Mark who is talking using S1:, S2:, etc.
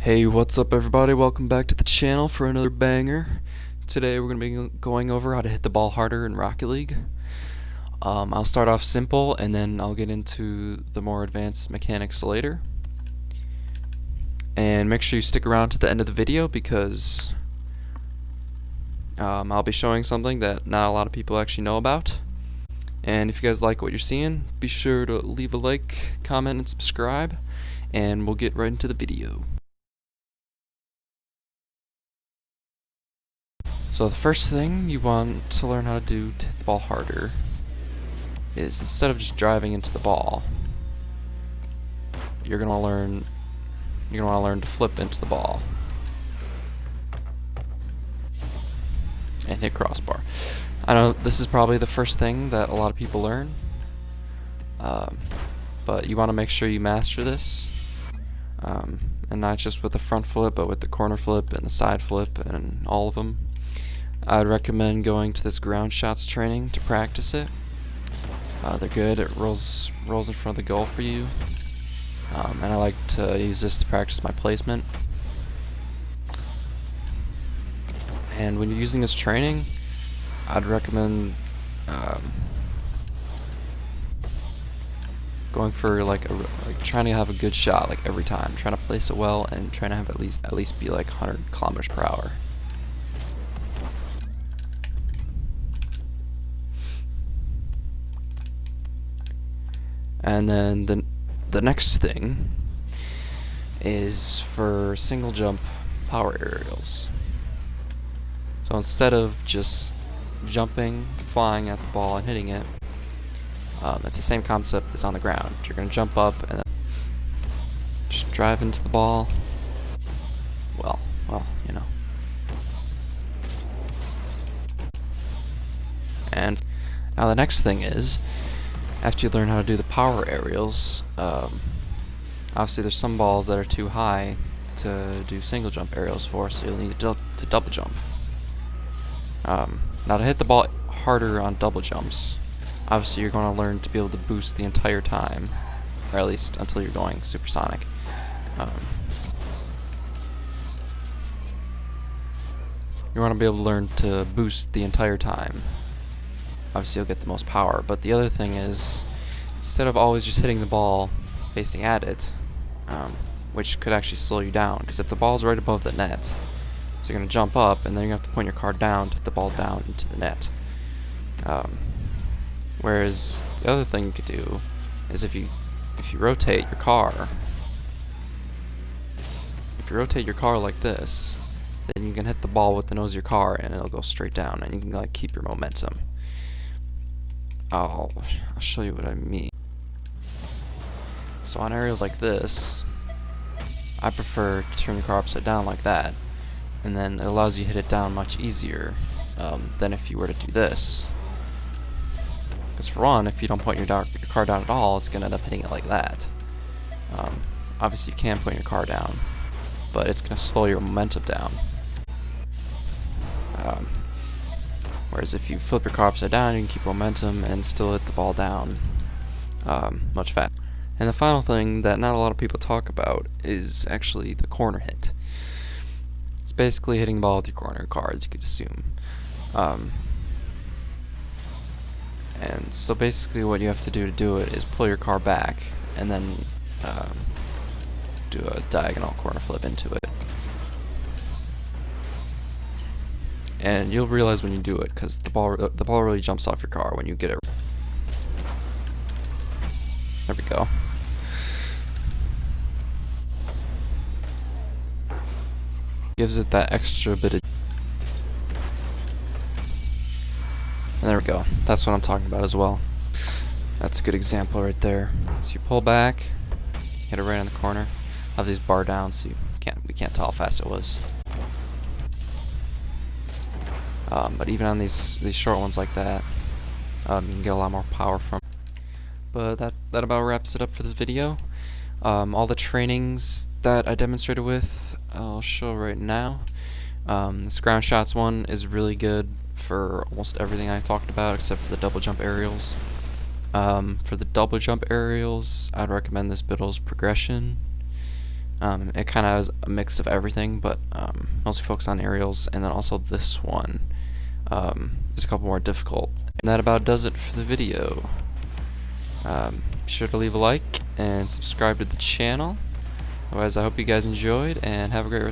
S1: Hey, what's up everybody? Welcome back to the channel for another banger. Today we're going to be going over how to hit the ball harder in Rocket League. I'll start off simple and then I'll get into the more advanced mechanics later. And make sure you stick around to the end of the video because I'll be showing something that not a lot of people actually know about. And if you guys like what you're seeing, be sure to leave a like, comment, and subscribe, and we'll get right into the video. So the first thing you want to learn how to do to hit the ball harder is, instead of just driving into the ball, you're gonna want to learn to flip into the ball and hit crossbar. I know this is probably the first thing that a lot of people learn, but you want to make sure you master this, and not just with the front flip, but with the corner flip and the side flip and all of them. I'd recommend going to this ground shots training to practice it. They're good. It rolls in front of the goal for you, and I like to use this to practice my placement. And when you're using this training, I'd recommend going for trying to have a good shot like every time, trying to place it well, and trying to have at least be like 100 kilometers per hour. And then the next thing is for single jump power aerials. So instead of just jumping, flying at the ball and hitting it, it's the same concept as on the ground. You're going to jump up and then just drive into the ball. Well, you know. And now the next thing is, after you learn how to do the power aerials, obviously there's some balls that are too high to do single jump aerials for, so you'll need to double jump. Now to hit the ball harder on double jumps, obviously you're going to learn to be able to boost the entire time, or at least until you're going supersonic. You want to be able to learn to boost the entire time. Obviously you'll get the most power, but the other thing is, instead of always just hitting the ball facing at it, which could actually slow you down, because if the ball's right above the net, so you're going to jump up and then you're going to have to point your car down to hit the ball down into the net. Whereas the other thing you could do is if you rotate your car, like this, then you can hit the ball with the nose of your car and it'll go straight down, and you can like keep your momentum. I'll show you what I mean. So on aerials like this, I prefer to turn the car upside down like that, and then it allows you to hit it down much easier than if you were to do this. Because for one, if you don't point your car down at all, it's going to end up hitting it like that. Obviously you can point your car down, but it's going to slow your momentum down. Whereas if you flip your car upside down, you can keep momentum and still hit the ball down much faster. And the final thing that not a lot of people talk about is actually the corner hit. It's basically hitting the ball with your corner cards, you could assume. And so basically what you have to do it is pull your car back and then do a diagonal corner flip into it. And you'll realize when you do it, because the ball really jumps off your car when you get it. There we go. Gives it that extra bit of... And there we go. That's what I'm talking about as well. That's a good example right there. So you pull back, hit it right in the corner. I have these bar down, so we can't tell how fast it was. But even on these short ones like that, you can get a lot more power from. But that about wraps it up for this video. All the trainings that I demonstrated with, I'll show right now. This ground shots one is really good for almost everything I talked about except for the double jump aerials. For the double jump aerials, I'd recommend this Biddle's progression. It kind of has a mix of everything, but mostly focus on aerials, and then also this one is a couple more difficult. And that about does it for the video. Be sure to leave a like and subscribe to the channel. Otherwise, I hope you guys enjoyed, and have a great rest